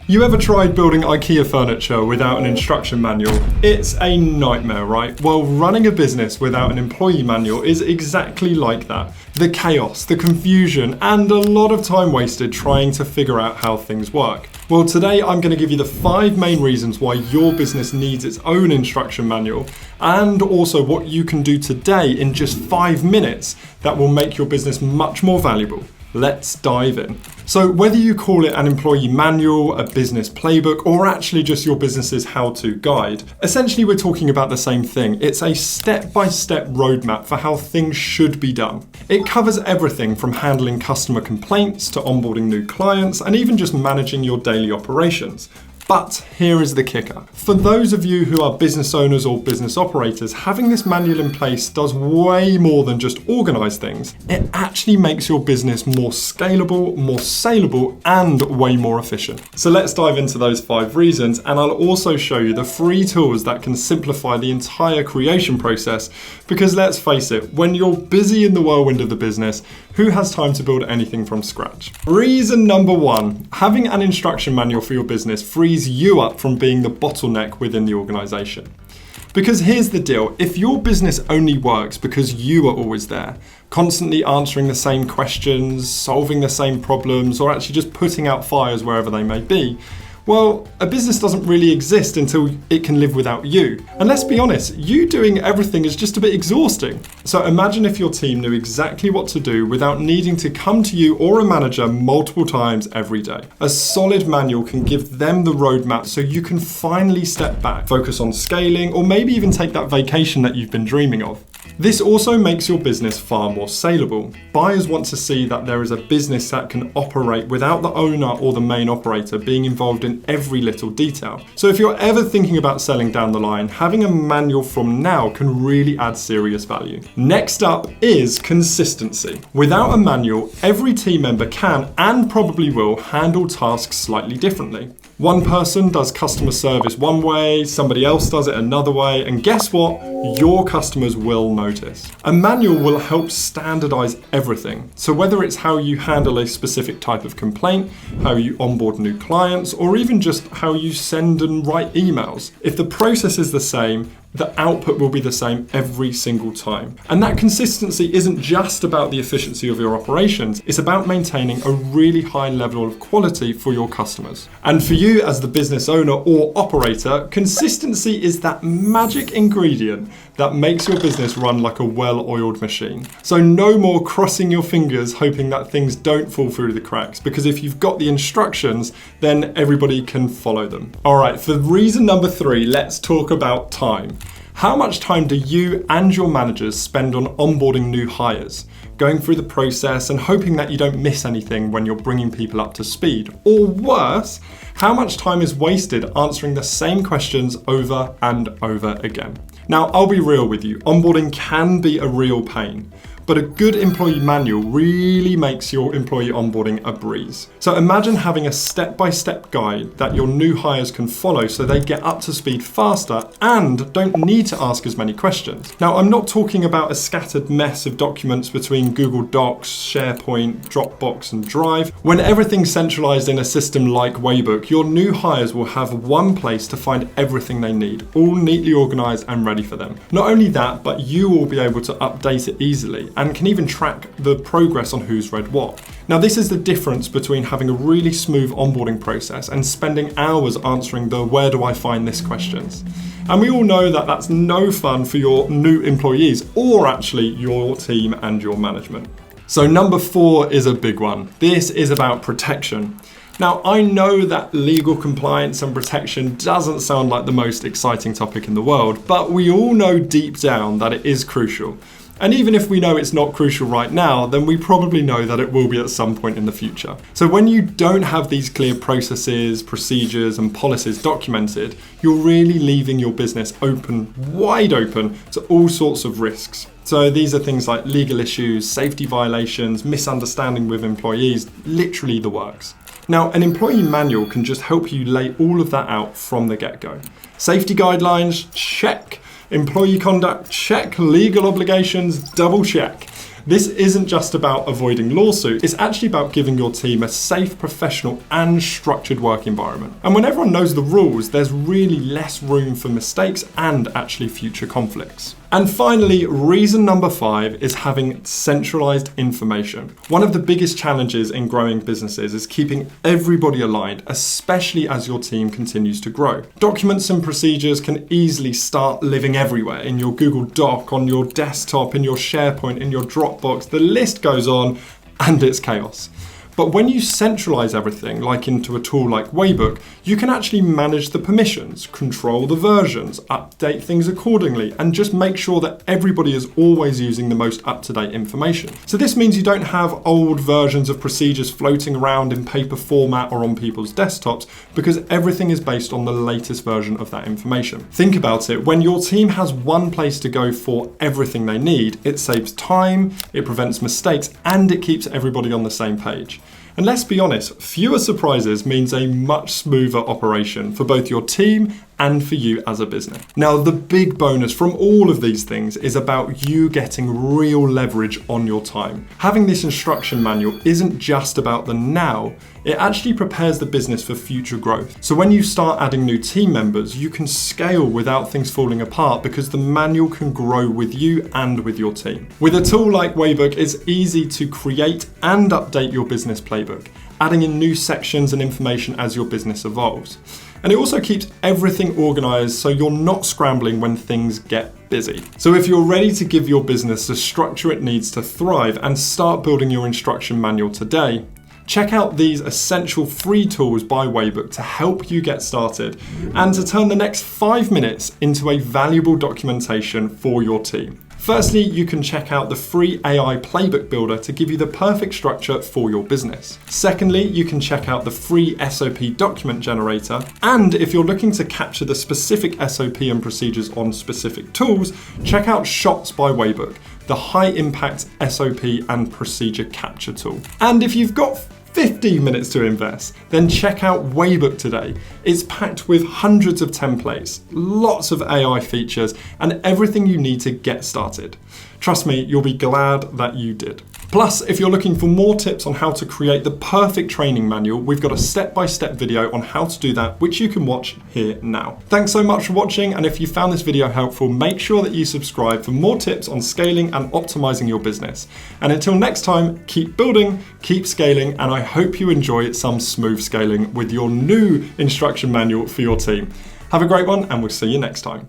You ever tried building IKEA furniture without an instruction manual? It's a nightmare, right? Well, running a business without an employee manual is exactly like that. The chaos, the confusion, and a lot of time wasted trying to figure out how things work. Well, today I'm going to give you the 5 main reasons why your business needs its own instruction manual, and also what you can do today in just 5 minutes that will make your business much more valuable. Let's dive in. So whether you call it an employee manual, a business playbook, or actually just your business's how-to guide, essentially we're talking about the same thing. It's a step-by-step roadmap for how things should be done. It covers everything from handling customer complaints to onboarding new clients and even just managing your daily operations. But here is the kicker. For those of you who are business owners or business operators, having this manual in place does way more than just organize things. It actually makes your business more scalable, more saleable, and way more efficient. So let's dive into those 5 reasons, and I'll also show you the free tools that can simplify the entire creation process, because let's face it, when you're busy in the whirlwind of the business, who has time to build anything from scratch? Reason number 1, having an instruction manual for your business frees you up from being the bottleneck within the organization. Because here's the deal, if your business only works because you are always there, constantly answering the same questions, solving the same problems, or actually just putting out fires wherever they may be, well, a business doesn't really exist until it can live without you. And let's be honest, you doing everything is just a bit exhausting. So imagine if your team knew exactly what to do without needing to come to you or a manager multiple times every day. A solid manual can give them the roadmap so you can finally step back, focus on scaling, or maybe even take that vacation that you've been dreaming of. This also makes your business far more saleable. Buyers want to see that there is a business that can operate without the owner or the main operator being involved in every little detail. So if you're ever thinking about selling down the line, having a manual from now can really add serious value. Next up is consistency. Without a manual, every team member can and probably will handle tasks slightly differently. One person does customer service one way, somebody else does it another way, and guess what? Your customers will notice. A manual will help standardize everything. So whether it's how you handle a specific type of complaint, how you onboard new clients, or even just how you send and write emails, if the process is the same, the output will be the same every single time. And that consistency isn't just about the efficiency of your operations, it's about maintaining a really high level of quality for your customers. And for you as the business owner or operator, consistency is that magic ingredient that makes your business run like a well-oiled machine. So no more crossing your fingers hoping that things don't fall through the cracks, because if you've got the instructions, then everybody can follow them. All right, for reason number 3, let's talk about time. How much time do you and your managers spend on onboarding new hires, going through the process and hoping that you don't miss anything when you're bringing people up to speed? Or worse, how much time is wasted answering the same questions over and over again? Now, I'll be real with you, onboarding can be a real pain, but a good employee manual really makes your employee onboarding a breeze. So imagine having a step-by-step guide that your new hires can follow so they get up to speed faster and don't need to ask as many questions. Now, I'm not talking about a scattered mess of documents between Google Docs, SharePoint, Dropbox, and Drive. When everything's centralized in a system like Waybook, your new hires will have one place to find everything they need, all neatly organized and ready for them. Not only that, but you will be able to update it easily and can even track the progress on who's read what. Now, this is the difference between having a really smooth onboarding process and spending hours answering the "where do I find this" questions. And we all know that that's no fun for your new employees or actually your team and your management. So number 4 is a big one. This is about protection. Now, I know that legal compliance and protection doesn't sound like the most exciting topic in the world, but we all know deep down that it is crucial. And even if we know it's not crucial right now, then we probably know that it will be at some point in the future. So when you don't have these clear processes, procedures, and policies documented, you're really leaving your business open, wide open, to all sorts of risks. So these are things like legal issues, safety violations, misunderstanding with employees, literally the works. Now, an employee manual can just help you lay all of that out from the get-go. Safety guidelines, check. Employee conduct, check. Legal obligations, double check. This isn't just about avoiding lawsuits, it's actually about giving your team a safe, professional, and structured work environment. And when everyone knows the rules, there's really less room for mistakes and actually future conflicts. And finally, reason number 5 is having centralized information. One of the biggest challenges in growing businesses is keeping everybody aligned, especially as your team continues to grow. Documents and procedures can easily start living everywhere, in your Google Doc, on your desktop, in your SharePoint, in your Dropbox. The list goes on, and it's chaos. But when you centralize everything, like into a tool like Waybook, you can actually manage the permissions, control the versions, update things accordingly, and just make sure that everybody is always using the most up-to-date information. So this means you don't have old versions of procedures floating around in paper format or on people's desktops, because everything is based on the latest version of that information. Think about it, when your team has one place to go for everything they need, it saves time, it prevents mistakes, and it keeps everybody on the same page. And let's be honest, fewer surprises means a much smoother operation for both your team and for you as a business. Now, the big bonus from all of these things is about you getting real leverage on your time. Having this instruction manual isn't just about the now, it actually prepares the business for future growth. So when you start adding new team members, you can scale without things falling apart because the manual can grow with you and with your team. With a tool like Waybook, it's easy to create and update your business playbook, adding in new sections and information as your business evolves. And it also keeps everything organized so you're not scrambling when things get busy. So if you're ready to give your business the structure it needs to thrive and start building your instruction manual today, check out these essential free tools by Waybook to help you get started and to turn the next 5 minutes into a valuable documentation for your team. Firstly, you can check out the free AI Playbook Builder to give you the perfect structure for your business. Secondly, you can check out the free SOP document generator. And if you're looking to capture the specific SOP and procedures on specific tools, check out Shots by Waybook, the high impact SOP and procedure capture tool. And if you've got 15 minutes to invest, then check out Waybook today. It's packed with hundreds of templates, lots of AI features, and everything you need to get started. Trust me, you'll be glad that you did. Plus, if you're looking for more tips on how to create the perfect training manual, we've got a step-by-step video on how to do that, which you can watch here now. Thanks so much for watching, and if you found this video helpful, make sure that you subscribe for more tips on scaling and optimizing your business. And until next time, keep building, keep scaling, and I hope you enjoy some smooth scaling with your new instruction manual for your team. Have a great one, and we'll see you next time.